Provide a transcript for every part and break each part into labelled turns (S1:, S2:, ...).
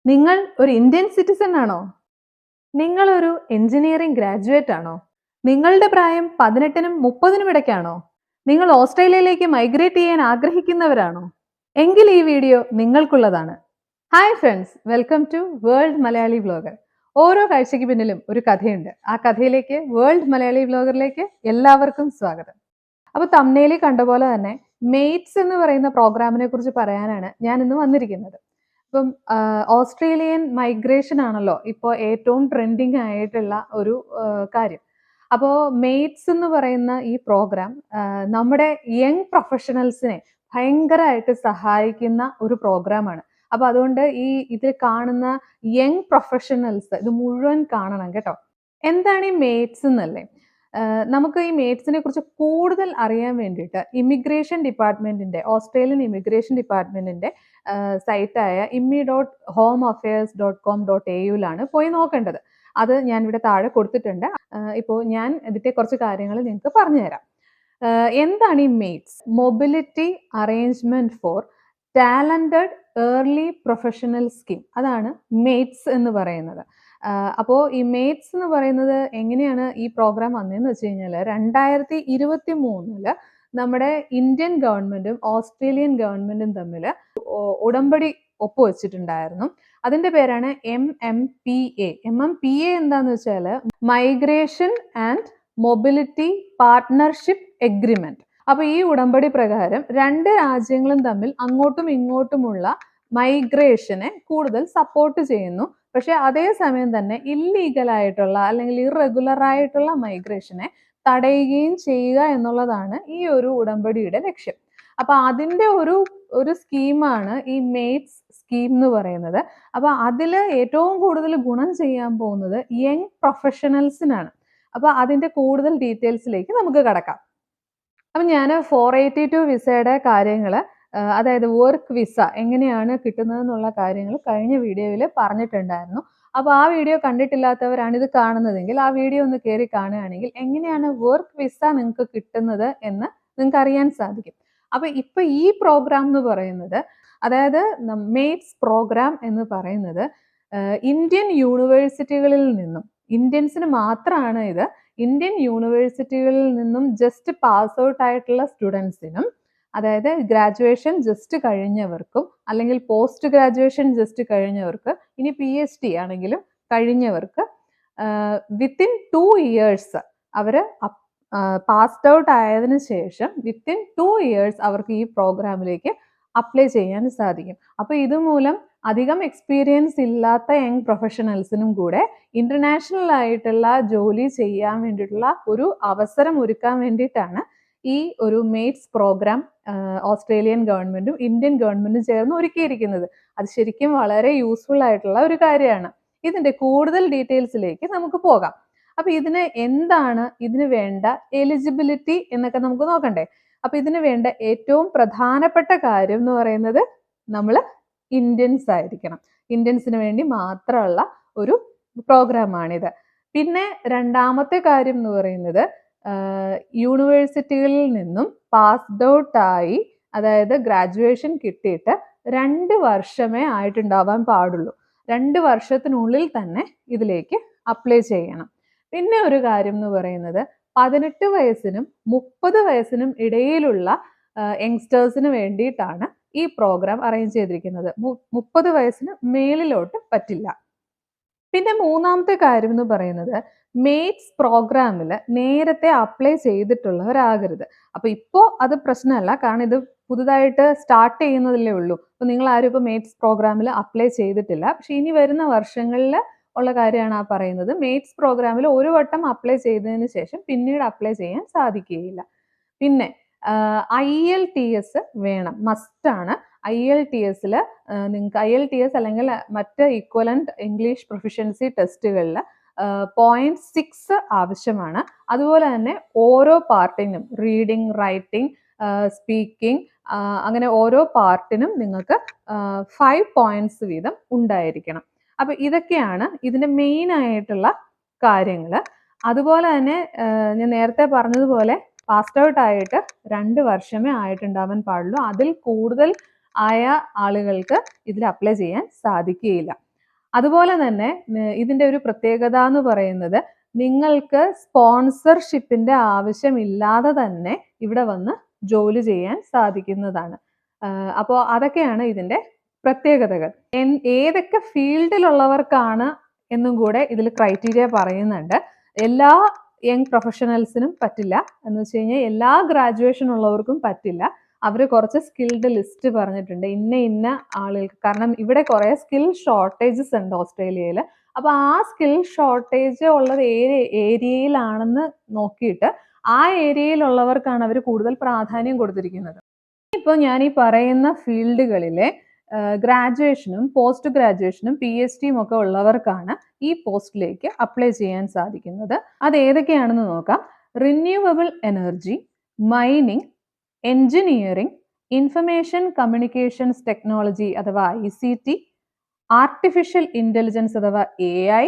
S1: നിങ്ങൾ ഒരു Indian citizen ആണോ? നിങ്ങൾ ഒരു എഞ്ചിനീയറിംഗ് ഗ്രാജുവേറ്റ് ആണോ? നിങ്ങളുടെ പ്രായം 18നും 30നും ഇടയ്ക്കാണോ? നിങ്ങൾ ഓസ്ട്രേലിയയിലേക്ക് മൈഗ്രേറ്റ് ചെയ്യാൻ ആഗ്രഹിക്കുന്നവരാണോ? എങ്കിൽ ഈ വീഡിയോ നിങ്ങൾക്കുള്ളതാണ്. Hi friends, welcome to world Malayali vlogger. ഓരോ കാഴ്ചയ്ക്ക് പിന്നിലും ഒരു കഥയുണ്ട്. ആ കഥയിലേക്ക് വേൾഡ് മലയാളി വ്ലോഗറിലേക്ക് എല്ലാവർക്കും സ്വാഗതം. അപ്പോൾ തംബ്നെയിലിൽ കണ്ട പോലെ തന്നെ മേറ്റ്സ് എന്ന് പറയുന്ന പ്രോഗ്രാമിനെ കുറിച്ച് പറയാനാണ് ഞാൻ ഇന്ന് വന്നിരിക്കുന്നത്. ഇപ്പം ഓസ്ട്രേലിയൻ മൈഗ്രേഷൻ ആണല്ലോ ഇപ്പോൾ ഏറ്റവും ട്രെൻഡിങ് ആയിട്ടുള്ള ഒരു കാര്യം. അപ്പോൾ മേറ്റ്സ് എന്ന് പറയുന്ന ഈ പ്രോഗ്രാം നമ്മുടെ യങ് പ്രൊഫഷണൽസിനെ ഭയങ്കരമായിട്ട് സഹായിക്കുന്ന ഒരു പ്രോഗ്രാമാണ്. അപ്പോൾ അതുകൊണ്ട് ഇതിൽ കാണുന്ന യങ് പ്രൊഫഷണൽസ് ഇത് മുഴുവൻ കാണണം കേട്ടോ. എന്താണ് ഈ മേറ്റ്സ് എന്നല്ലേ? നമുക്ക് ഈ മേറ്റ്സിനെ കുറിച്ച് കൂടുതൽ അറിയാൻ വേണ്ടിയിട്ട് ഓസ്ട്രേലിയൻ ഇമിഗ്രേഷൻ ഡിപ്പാർട്ട്മെന്റിന്റെ സൈറ്റായ immi.homeaffairs.com.au പോയി നോക്കേണ്ടത്. അത് ഞാൻ ഇവിടെ താഴെ കൊടുത്തിട്ടുണ്ട്. ഇപ്പോൾ ഞാൻ ഇതിന്റെ കുറച്ച് കാര്യങ്ങൾ നിങ്ങൾക്ക് പറഞ്ഞുതരാം. എന്താണ് ഈ mates? Mobility arrangement four talented early professional scheme. അതാണ് മേറ്റ്സ് എന്ന് പറയുന്നത്. അപ്പോൾ ഈ മേറ്റ്സ് എന്ന് പറയുന്നത് എങ്ങനെയാണ് ഈ പ്രോഗ്രാം വന്നതെന്ന് വെച്ച് കഴിഞ്ഞാൽ 2023 നമ്മുടെ ഇന്ത്യൻ ഗവൺമെന്റും ഓസ്ട്രേലിയൻ ഗവൺമെന്റും തമ്മിൽ ഉടമ്പടി ഒപ്പുവെച്ചിട്ടുണ്ടായിരുന്നു. അതിന്റെ പേരാണ് MMPA. MMPA എന്താന്ന് വെച്ചാൽ migration and mobility partnership agreement. അപ്പൊ ഈ ഉടമ്പടി പ്രകാരം രണ്ട് രാജ്യങ്ങളും തമ്മിൽ അങ്ങോട്ടും ഇങ്ങോട്ടുമുള്ള മൈഗ്രേഷനെ കൂടുതൽ സപ്പോർട്ട് ചെയ്യുന്നു. പക്ഷെ അതേസമയം തന്നെ ഇല്ലീഗൽ ആയിട്ടുള്ള അല്ലെങ്കിൽ ഇറഗുലർ ആയിട്ടുള്ള മൈഗ്രേഷനെ തടയുകയും ചെയ്യുക എന്നുള്ളതാണ് ഈ ഒരു ഉടമ്പടിയുടെ ലക്ഷ്യം. അപ്പൊ അതിന്റെ ഒരു സ്കീമാണ് ഈ മേറ്റ്സ് സ്കീം എന്ന് പറയുന്നത്. അപ്പൊ അതിൽ ഏറ്റവും കൂടുതൽ ഗുണം ചെയ്യാൻ പോകുന്നത് യങ് പ്രൊഫഷണൽസിനാണ്. അപ്പൊ അതിന്റെ കൂടുതൽ ഡീറ്റെയിൽസിലേക്ക് നമുക്ക് കടക്കാം. അപ്പൊ ഞാൻ 482 വിസയുടെ കാര്യങ്ങൾ, അതായത് വർക്ക് വിസ എങ്ങനെയാണ് കിട്ടുന്നതെന്നുള്ള കാര്യങ്ങൾ കഴിഞ്ഞ വീഡിയോയിൽ പറഞ്ഞിട്ടുണ്ടായിരുന്നു. അപ്പോൾ ആ വീഡിയോ കണ്ടിട്ടില്ലാത്തവരാണ് ഇത് കാണുന്നതെങ്കിൽ ആ വീഡിയോ ഒന്ന് കയറി കാണുകയാണെങ്കിൽ എങ്ങനെയാണ് വർക്ക് വിസ നിങ്ങൾക്ക് കിട്ടുന്നത് എന്ന് നിങ്ങൾക്ക് അറിയാൻ സാധിക്കും. അപ്പൊ ഇപ്പൊ ഈ പ്രോഗ്രാം എന്ന് പറയുന്നത്, അതായത് മേറ്റ്സ് പ്രോഗ്രാം എന്ന് പറയുന്നത് ഇന്ത്യൻ യൂണിവേഴ്സിറ്റികളിൽ നിന്നും, ഇന്ത്യൻസിന് മാത്രമാണ് ഇത്, ഇന്ത്യൻ യൂണിവേഴ്സിറ്റികളിൽ നിന്നും ജസ്റ്റ് പാസ് ഔട്ട് ആയിട്ടുള്ള സ്റ്റുഡൻസിനും, അതായത് ഗ്രാജുവേഷൻ ജസ്റ്റ് കഴിഞ്ഞവർക്കും അല്ലെങ്കിൽ പോസ്റ്റ് ഗ്രാജുവേഷൻ ജസ്റ്റ് കഴിഞ്ഞവർക്ക്, ഇനി PhD ആണെങ്കിലും കഴിഞ്ഞവർക്ക് വിത്തിൻ 2 ഇയേഴ്സ് അവർ പാസ്ഡ് ഔട്ട് ആയതിനു ശേഷം വിത്തിൻ 2 ഇയേഴ്സ് അവർക്ക് ഈ പ്രോഗ്രാമിലേക്ക് അപ്ലൈ ചെയ്യാൻ സാധിക്കും. അപ്പോൾ ഇതുമൂലം അധികം എക്സ്പീരിയൻസ് ഇല്ലാത്ത യങ് പ്രൊഫഷണൽസിനും കൂടെ ഇന്റർനാഷണൽ ആയിട്ടുള്ള ജോലി ചെയ്യാൻ വേണ്ടിയിട്ടുള്ള ഒരു അവസരം ഒരുക്കാൻ വേണ്ടിയിട്ടാണ് ഈ ഒരു മേറ്റ്സ് പ്രോഗ്രാം ഓസ്ട്രേലിയൻ ഗവൺമെന്റും ഇന്ത്യൻ ഗവൺമെന്റും ചേർന്ന് ഒരുക്കിയിരിക്കുന്നത്. അത് ശരിക്കും വളരെ യൂസ്ഫുൾ ആയിട്ടുള്ള ഒരു കാര്യമാണ്. ഇതിന്റെ കൂടുതൽ ഡീറ്റെയിൽസിലേക്ക് നമുക്ക് പോകാം. അപ്പൊ ഇതിന് വേണ്ട എലിജിബിലിറ്റി എന്നൊക്കെ നമുക്ക് നോക്കണ്ടേ? അപ്പൊ ഇതിന് വേണ്ട ഏറ്റവും പ്രധാനപ്പെട്ട കാര്യം എന്ന് പറയുന്നത് നമ്മൾ ഇന്ത്യൻസ് ആയിരിക്കണം. ഇന്ത്യൻസിന് വേണ്ടി മാത്രമുള്ള ഒരു പ്രോഗ്രാമാണിത്. പിന്നെ രണ്ടാമത്തെ കാര്യം എന്ന് പറയുന്നത് യൂണിവേഴ്സിറ്റികളിൽ നിന്നും പാസ്ഡ് ഔട്ട് ആയി, അതായത് ഗ്രാജുവേഷൻ കിട്ടിയിട്ട് 2 വർഷമേ ആയിട്ടുണ്ടാവാൻ പാടുള്ളൂ. 2 വർഷത്തിനുള്ളിൽ തന്നെ ഇതിലേക്ക് അപ്ലൈ ചെയ്യണം. പിന്നെ ഒരു കാര്യം എന്ന് പറയുന്നത് 18 വയസ്സിനും 30 വയസ്സിനും ഇടയിലുള്ള യങ്സ്റ്റേഴ്സിന് വേണ്ടിയിട്ടാണ് ഈ പ്രോഗ്രാം അറേഞ്ച് ചെയ്തിരിക്കുന്നത്. 30 വയസ്സിന് മേളിലോട്ട് പറ്റില്ല. പിന്നെ മൂന്നാമത്തെ കാര്യം എന്ന് പറയുന്നത് മേറ്റ്സ് പ്രോഗ്രാമിൽ നേരത്തെ അപ്ലൈ ചെയ്തിട്ടുള്ളവരാകരുത്. അപ്പൊ ഇപ്പോൾ അത് പ്രശ്നമല്ല, കാരണം ഇത് പുതുതായിട്ട് സ്റ്റാർട്ട് ചെയ്യുന്നതല്ലേ ഉള്ളൂ. അപ്പൊ നിങ്ങൾ ആരും ഇപ്പോൾ മേറ്റ്സ് പ്രോഗ്രാമിൽ അപ്ലൈ ചെയ്തിട്ടില്ല. പക്ഷെ ഇനി വരുന്ന വർഷങ്ങളിൽ ഉള്ള കാര്യമാണ് ആ പറയുന്നത്. മേറ്റ്സ് പ്രോഗ്രാമിൽ ഒരു വട്ടം അപ്ലൈ ചെയ്തതിന് ശേഷം പിന്നീട് അപ്ലൈ ചെയ്യാൻ സാധിക്കുകയില്ല. പിന്നെ IELTS വേണം, മസ്റ്റാണ്. IELTSൽ നിങ്ങൾക്ക് IELTS അല്ലെങ്കിൽ മറ്റ് ഈക്വലന്റ് ഇംഗ്ലീഷ് പ്രൊഫിഷ്യൻസി ടെസ്റ്റുകളിൽ 0.6 ആവശ്യമാണ്. അതുപോലെ തന്നെ ഓരോ പാർട്ടിനും റീഡിംഗ്, റൈറ്റിംഗ്, സ്പീക്കിംഗ്, അങ്ങനെ ഓരോ പാർട്ടിനും നിങ്ങൾക്ക് 5 പോയിന്റ്സ് വീതം ഉണ്ടായിരിക്കണം. അപ്പൊ ഇതൊക്കെയാണ് ഇതിന്റെ മെയിൻ ആയിട്ടുള്ള കാര്യങ്ങൾ. അതുപോലെ തന്നെ ഞാൻ നേരത്തെ പറഞ്ഞതുപോലെ പാസ്ഡ് ഔട്ട് ആയിട്ട് 2 വർഷമേ ആയിട്ടുണ്ടാവാൻ പാടുള്ളൂ. അതിൽ കൂടുതൽ ആയ ആളുകൾക്ക് ഇതിൽ അപ്ലൈ ചെയ്യാൻ സാധിക്കുകയില്ല. അതുപോലെ തന്നെ ഇതിന്റെ ഒരു പ്രത്യേകത എന്ന് പറയുന്നത് നിങ്ങൾക്ക് സ്പോൺസർഷിപ്പിന്റെ ആവശ്യമില്ലാതെ തന്നെ ഇവിടെ വന്ന് ജോലി ചെയ്യാൻ സാധിക്കുന്നതാണ്. അപ്പോൾ അതൊക്കെയാണ് ഇതിന്റെ പ്രത്യേകതകൾ. ഏതൊക്കെ ഫീൽഡിലുള്ളവർക്കാണ് എന്നും കൂടെ ഇതിൽ ക്രൈറ്റീരിയ പറയുന്നുണ്ട്. എല്ലാ യങ് പ്രൊഫഷണൽസിനും പറ്റില്ല എന്ന് വെച്ച് കഴിഞ്ഞാൽ എല്ലാ ഗ്രാജുവേഷൻ ഉള്ളവർക്കും പറ്റില്ല. അവർ കുറച്ച് സ്കിൽഡ് ലിസ്റ്റ് പറഞ്ഞിട്ടുണ്ട്, ഇന്ന ആളുകൾക്ക്. കാരണം ഇവിടെ കുറെ സ്കിൽ ഷോർട്ടേജസ് ഉണ്ട് ഓസ്ട്രേലിയയിൽ. അപ്പൊ ആ സ്കിൽ ഷോർട്ടേജ് ഉള്ളത് ഏരിയയിലാണെന്ന് നോക്കിയിട്ട് ആ ഏരിയയിലുള്ളവർക്കാണ് അവർ കൂടുതൽ പ്രാധാന്യം കൊടുത്തിരിക്കുന്നത്. ഇപ്പോൾ ഞാൻ ഈ പറയുന്ന ഫീൽഡുകളിലെ ഗ്രാജുവേഷനും പോസ്റ്റ് ഗ്രാജുവേഷനും PhD ഒക്കെ ഉള്ളവർക്കാണ് ഈ പോസ്റ്റിലേക്ക് അപ്ലൈ ചെയ്യാൻ സാധിക്കുന്നത്. അത് ഏതൊക്കെയാണെന്ന് നോക്കാം. Renewable energy, mining, engineering, information communications technology അഥവാ ICT, ആർട്ടിഫിഷ്യൽ ഇന്റലിജൻസ് അഥവാ AI,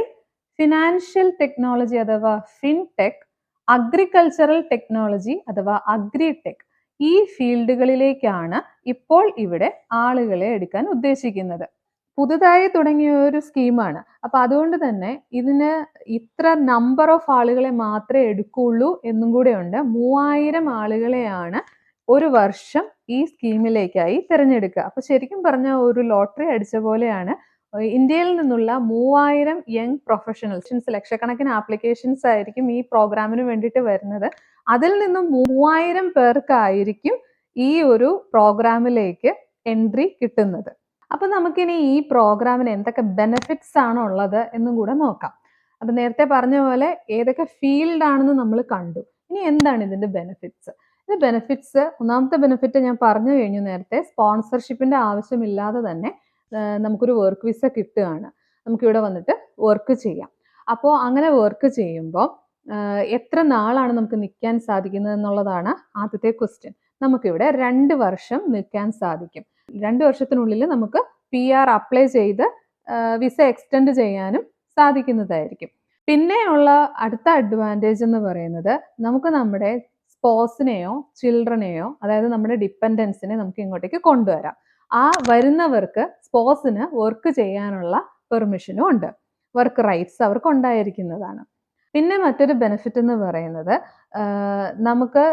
S1: ഫിനാൻഷ്യൽ ടെക്നോളജി അഥവാ ഫിൻടെക്, അഗ്രികൾച്ചറൽ ടെക്നോളജി അഥവാ അഗ്രിടെക്. ഈ ഫീൽഡുകളിലേക്കാണ് ഇപ്പോൾ ഇവിടെ ആളുകളെ എടുക്കാൻ ഉദ്ദേശിക്കുന്നത്. പുതുതായി തുടങ്ങിയ ഒരു സ്കീമാണ്. അപ്പൊ അതുകൊണ്ട് തന്നെ ഇതിന് ഇത്ര നമ്പർ ഓഫ് ആളുകളെ മാത്രമേ എടുക്കുള്ളൂ എന്നും കൂടെ ഉണ്ട്. 3000 ആളുകളെയാണ് ഒരു വർഷം ഈ സ്കീമിലേക്കായി തിരഞ്ഞെടുക്കുക. അപ്പൊ ശരിക്കും പറഞ്ഞ ഒരു ലോട്ടറി അടിച്ച പോലെയാണ്. ഇന്ത്യയിൽ നിന്നുള്ള 3000 യങ് പ്രൊഫഷണൽസ്, ലക്ഷക്കണക്കിന് ആപ്ലിക്കേഷൻസ് ആയിരിക്കും ഈ പ്രോഗ്രാമിന് വേണ്ടിയിട്ട് വരുന്നത്. അതിൽ നിന്നും 3000 പേർക്കായിരിക്കും ഈ ഒരു പ്രോഗ്രാമിലേക്ക് എൻട്രി കിട്ടുന്നത്. അപ്പൊ നമുക്കിനി ഈ പ്രോഗ്രാമിന് എന്തൊക്കെ ബെനിഫിറ്റ്സ് ആണ് ഉള്ളത് എന്നും കൂടെ നോക്കാം. അപ്പൊ നേരത്തെ പറഞ്ഞ പോലെ ഏതൊക്കെ ഫീൽഡ് ആണെന്ന് നമ്മൾ കണ്ടു. ഇനി എന്താണ് ഇതിന്റെ ബെനിഫിറ്റ്സ്? ഇത് ബെനിഫിറ്റ്സ്, ഒന്നാമത്തെ ബെനിഫിറ്റ് ഞാൻ പറഞ്ഞു കഴിഞ്ഞു നേരത്തെ. സ്പോൺസർഷിപ്പിന്റെ ആവശ്യമില്ലാതെ തന്നെ നമുക്കൊരു വർക്ക് വിസ കിട്ടുകയാണ്. നമുക്കിവിടെ വന്നിട്ട് വർക്ക് ചെയ്യാം. അപ്പോൾ അങ്ങനെ വർക്ക് ചെയ്യുമ്പോൾ എത്ര നാളാണ് നമുക്ക് നിൽക്കാൻ സാധിക്കുന്നത് എന്നുള്ളതാണ് ആദ്യത്തെ ക്വസ്റ്റ്യൻ. നമുക്കിവിടെ 2 വർഷം നിൽക്കാൻ സാധിക്കും. 2 വർഷത്തിനുള്ളിൽ നമുക്ക് PR അപ്ലൈ ചെയ്ത് വിസ എക്സ്റ്റെൻഡ് ചെയ്യാനും സാധിക്കുന്നതായിരിക്കും. പിന്നെയുള്ള അടുത്ത അഡ്വാൻറ്റേജ് എന്ന് പറയുന്നത് നമുക്ക് നമ്മുടെ സ്പോസിനെയോ ചിൽഡ്രനെയോ, അതായത് നമ്മുടെ ഡിപ്പെൻഡൻസിനെ നമുക്ക് ഇങ്ങോട്ടേക്ക് കൊണ്ടുവരാം. ആ വരുന്നവർക്ക് സ്പോസിന് വർക്ക് ചെയ്യാനുള്ള പെർമിഷനും ഉണ്ട്. വർക്ക് റൈറ്റ്സ് അവർക്ക് ഉണ്ടായിരിക്കുന്നതാണ്. പിന്നെ മറ്റൊരു ബെനിഫിറ്റ് എന്ന് പറയുന്നത് നമുക്ക്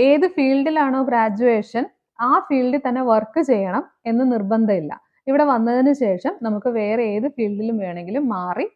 S1: ഏത് ഫീൽഡിലാണോ ഗ്രാജുവേഷൻ ആ ഫീൽഡിൽ തന്നെ വർക്ക് ചെയ്യണം എന്ന് നിർബന്ധമില്ല. ഇവിടെ വന്നതിന് ശേഷം നമുക്ക് വേറെ ഏത് ഫീൽഡിലും വേണമെങ്കിലും മാറി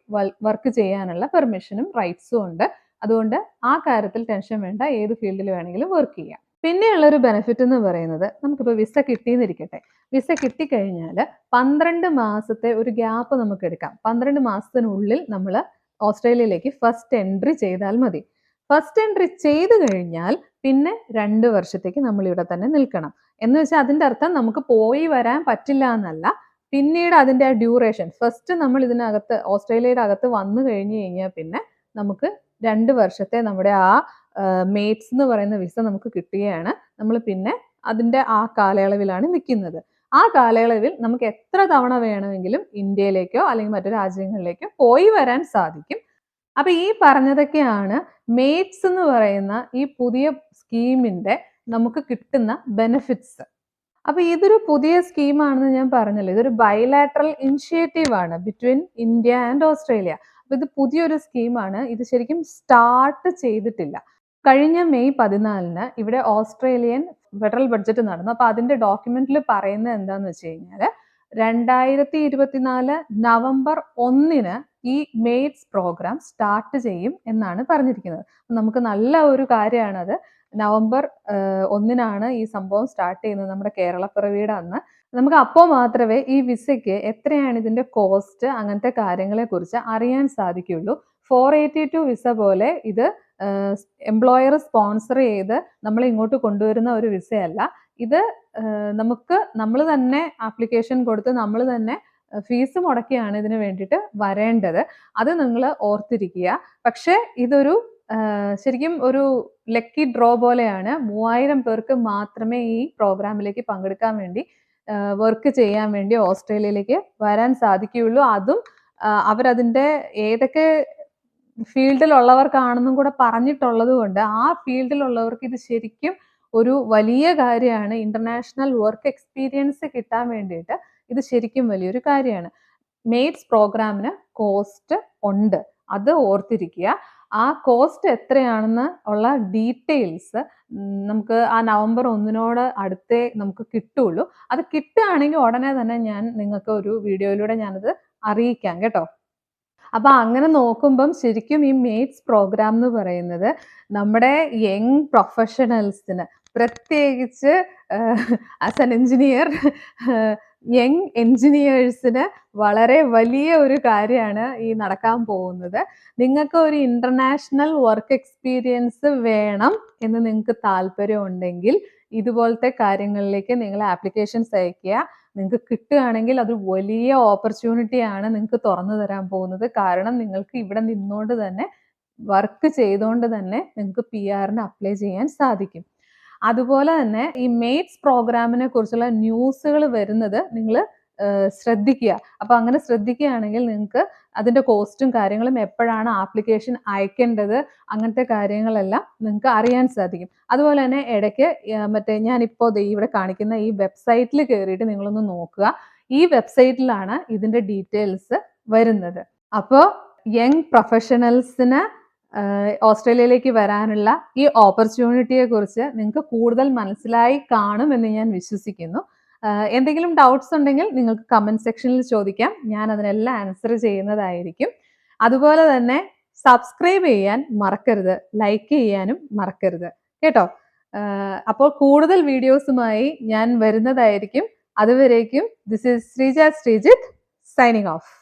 S1: വർക്ക് ചെയ്യാനുള്ള പെർമിഷനും റൈറ്റ്സും ഉണ്ട്. അതുകൊണ്ട് ആ കാര്യത്തിൽ ടെൻഷൻ വേണ്ട, ഏത് ഫീൽഡിൽ വേണമെങ്കിലും വർക്ക് ചെയ്യാം. പിന്നെയുള്ളൊരു ബെനിഫിറ്റ് എന്ന് പറയുന്നത് നമുക്കിപ്പോൾ വിസ കിട്ടിയെന്നിരിക്കട്ടെ. വിസ കിട്ടിക്കഴിഞ്ഞാൽ 12 മാസത്തെ ഒരു ഗ്യാപ്പ് നമുക്ക് എടുക്കാം. 12 മാസത്തിനുള്ളിൽ നമ്മൾ ഓസ്ട്രേലിയയിലേക്ക് ഫസ്റ്റ് എൻട്രി ചെയ്താൽ മതി. ഫസ്റ്റ് എൻട്രി ചെയ്ത് കഴിഞ്ഞാൽ പിന്നെ 2 വർഷത്തേക്ക് നമ്മൾ ഇവിടെ തന്നെ നിൽക്കണം. എന്ന് വെച്ചാൽ അതിൻ്റെ അർത്ഥം നമുക്ക് പോയി വരാൻ പറ്റില്ല എന്നല്ല. പിന്നീട് അതിൻ്റെ ആ ഡ്യൂറേഷൻ, ഫസ്റ്റ് നമ്മൾ ഇതിനകത്ത് ഓസ്ട്രേലിയയുടെ അകത്ത് വന്നു കഴിഞ്ഞു കഴിഞ്ഞാൽ പിന്നെ നമുക്ക് 2 വർഷത്തെ നമ്മുടെ ആ മേറ്റ്സ് എന്ന് പറയുന്ന വിസ നമുക്ക് കിട്ടുകയാണ്. നമ്മൾ പിന്നെ അതിൻ്റെ ആ കാലയളവിലാണ് നിൽക്കുന്നത്. ആ കാലയളവിൽ നമുക്ക് എത്ര തവണ വേണമെങ്കിലും ഇന്ത്യയിലേക്കോ അല്ലെങ്കിൽ മറ്റു രാജ്യങ്ങളിലേക്കോ പോയി വരാൻ സാധിക്കും. അപ്പൊ ഈ പറഞ്ഞതൊക്കെയാണ് മേറ്റ്സ് എന്ന് പറയുന്ന ഈ പുതിയ സ്കീമിന്റെ നമുക്ക് കിട്ടുന്ന ബെനിഫിറ്റ്സ്. അപ്പൊ ഇതൊരു പുതിയ സ്കീമാണെന്ന് ഞാൻ പറഞ്ഞല്ലോ. ഇതൊരു ബൈലാറ്ററൽ ഇനിഷ്യേറ്റീവ് ആണ് ബിറ്റ്വീൻ ഇന്ത്യ ആൻഡ് ഓസ്ട്രേലിയ. അപ്പൊ ഇത് പുതിയൊരു സ്കീമാണ്. ഇത് ശരിക്കും സ്റ്റാർട്ട് ചെയ്തിട്ടില്ല. കഴിഞ്ഞ മെയ് 14 ഇവിടെ ഓസ്ട്രേലിയൻ ഫെഡറൽ ബഡ്ജറ്റ് നടന്നു. അപ്പൊ അതിന്റെ ഡോക്യുമെന്റിൽ പറയുന്നത് എന്താന്ന് വെച്ച് കഴിഞ്ഞാല് 2024 നവംബർ 1 ഈ മേറ്റ്സ് പ്രോഗ്രാം സ്റ്റാർട്ട് ചെയ്യും എന്നാണ് പറഞ്ഞിരിക്കുന്നത്. നമുക്ക് നല്ല ഒരു കാര്യമാണത്. നവംബർ 1 ഈ സംഭവം സ്റ്റാർട്ട് ചെയ്യുന്നത്, നമ്മുടെ കേരളപ്പിറവിയുടെ അന്ന്. നമുക്ക് അപ്പോൾ മാത്രമേ ഈ വിസയ്ക്ക് എത്രയാണ് ഇതിന്റെ കോസ്റ്റ്, അങ്ങനത്തെ കാര്യങ്ങളെ കുറിച്ച് അറിയാൻ സാധിക്കുകയുള്ളൂ. 482 വിസ പോലെ ഇത് എംപ്ലോയർ സ്പോൺസർ ചെയ്ത് നമ്മൾ ഇങ്ങോട്ട് കൊണ്ടുവരുന്ന ഒരു വിസയല്ല. ഇത് നമ്മൾ തന്നെ ആപ്ലിക്കേഷൻ കൊടുത്ത് നമ്മൾ തന്നെ ഫീസ് മുടക്കിയാണ് ഇതിന് വേണ്ടിയിട്ട് വരേണ്ടത്. അത് നിങ്ങൾ ഓർത്തിരിക്കുക. പക്ഷേ ഇതൊരു ശരിക്കും ഒരു ലക്കി ഡ്രോ പോലെയാണ്. 3000 പേർക്ക് മാത്രമേ ഈ പ്രോഗ്രാമിലേക്ക് പങ്കെടുക്കാൻ വേണ്ടി വർക്ക് ചെയ്യാൻ വേണ്ടി ഓസ്ട്രേലിയയിലേക്ക് വരാൻ സാധിക്കുകയുള്ളൂ. അതും അവരതിൻ്റെ ഏതൊക്കെ ഫീൽഡിലുള്ളവർക്കാണെന്നും കൂടെ പറഞ്ഞിട്ടുള്ളത് കൊണ്ട് ആ ഫീൽഡിലുള്ളവർക്ക് ഇത് ശരിക്കും ഒരു വലിയ കാര്യമാണ്. ഇന്റർനാഷണൽ വർക്ക് എക്സ്പീരിയൻസ് കിട്ടാൻ വേണ്ടിയിട്ട് ഇത് ശരിക്കും വലിയൊരു കാര്യമാണ്. മെയ്റ്റ്സ് പ്രോഗ്രാമിന് കോസ്റ്റ് ഉണ്ട്, അത് ഓർത്തിരിക്കുക. ആ കോസ്റ്റ് എത്രയാണെന്ന് ഉള്ള ഡീറ്റെയിൽസ് നമുക്ക് ആ നവംബർ 1 അടുത്തേ നമുക്ക് കിട്ടുള്ളൂ. അത് കിട്ടുകയാണെങ്കിൽ ഉടനെ തന്നെ ഞാൻ നിങ്ങൾക്ക് ഒരു വീഡിയോയിലൂടെ ഞാനത് അറിയിക്കാം കേട്ടോ. അപ്പൊ അങ്ങനെ നോക്കുമ്പം ശരിക്കും ഈ മെയ്റ്റ്സ് പ്രോഗ്രാം എന്ന് പറയുന്നത് നമ്മുടെ യങ് പ്രൊഫഷണൽസിന്, പ്രത്യേകിച്ച് ആസ് എൻ എഞ്ചിനീയർ, യങ് എഞ്ചിനീയേഴ്സിന് വളരെ വലിയ ഒരു കാര്യമാണ് ഈ നടക്കാൻ പോകുന്നത്. നിങ്ങൾക്ക് ഒരു ഇന്റർനാഷണൽ വർക്ക് എക്സ്പീരിയൻസ് വേണം എന്ന് നിങ്ങൾക്ക് താല്പര്യം ഉണ്ടെങ്കിൽ ഇതുപോലത്തെ കാര്യങ്ങളിലേക്ക് നിങ്ങൾ ആപ്ലിക്കേഷൻസ് അയക്കുക. നിങ്ങൾക്ക് കിട്ടുകയാണെങ്കിൽ അത് വലിയ ഓപ്പർച്യൂണിറ്റിയാണ് നിങ്ങൾക്ക് തുറന്നു തരാൻ പോകുന്നത്. കാരണം നിങ്ങൾക്ക് ഇവിടെ നിന്നുകൊണ്ട് തന്നെ വർക്ക് ചെയ്തുകൊണ്ട് തന്നെ നിങ്ങൾക്ക് PR-ന് അപ്ലൈ ചെയ്യാൻ സാധിക്കും. അതുപോലെ തന്നെ ഈ മെയ്റ്റ്സ് പ്രോഗ്രാമിനെ കുറിച്ചുള്ള ന്യൂസുകൾ വരുന്നത് നിങ്ങൾ ശ്രദ്ധിക്കുക. അപ്പൊ അങ്ങനെ ശ്രദ്ധിക്കുകയാണെങ്കിൽ നിങ്ങൾക്ക് അതിന്റെ കോസ്റ്റും കാര്യങ്ങളും, എപ്പോഴാണ് ആപ്ലിക്കേഷൻ അയക്കേണ്ടത്, അങ്ങനത്തെ കാര്യങ്ങളെല്ലാം നിങ്ങൾക്ക് അറിയാൻ സാധിക്കും. അതുപോലെ തന്നെ ഇടയ്ക്ക് മറ്റേ ഞാനിപ്പോൾ ഇവിടെ കാണിക്കുന്ന ഈ വെബ്സൈറ്റിൽ കയറിയിട്ട് നിങ്ങളൊന്ന് നോക്കുക. ഈ വെബ്സൈറ്റിലാണ് ഇതിന്റെ ഡീറ്റെയിൽസ് വരുന്നത്. അപ്പോൾ യങ് പ്രൊഫഷണൽസിന് ഓസ്ട്രേലിയയിലേക്ക് വരാനുള്ള ഈ ഓപ്പർച്യൂണിറ്റിയെ കുറിച്ച് നിങ്ങൾക്ക് കൂടുതൽ മനസ്സിലായി കാണുമെന്ന് ഞാൻ വിശ്വസിക്കുന്നു. എന്തെങ്കിലും ഡൗട്ട്സ് ഉണ്ടെങ്കിൽ നിങ്ങൾക്ക് കമന്റ് സെക്ഷനിൽ ചോദിക്കാം, ഞാൻ അതിനെല്ലാം ആൻസർ ചെയ്യുന്നതായിരിക്കും. അതുപോലെ തന്നെ സബ്സ്ക്രൈബ് ചെയ്യാൻ മറക്കരുത്, ലൈക്ക് ചെയ്യാനും മറക്കരുത് കേട്ടോ. അപ്പോൾ കൂടുതൽ വീഡിയോസുമായി ഞാൻ വരുന്നതായിരിക്കും. അതുവരേക്കും this is Sreeja Sreejith signing off.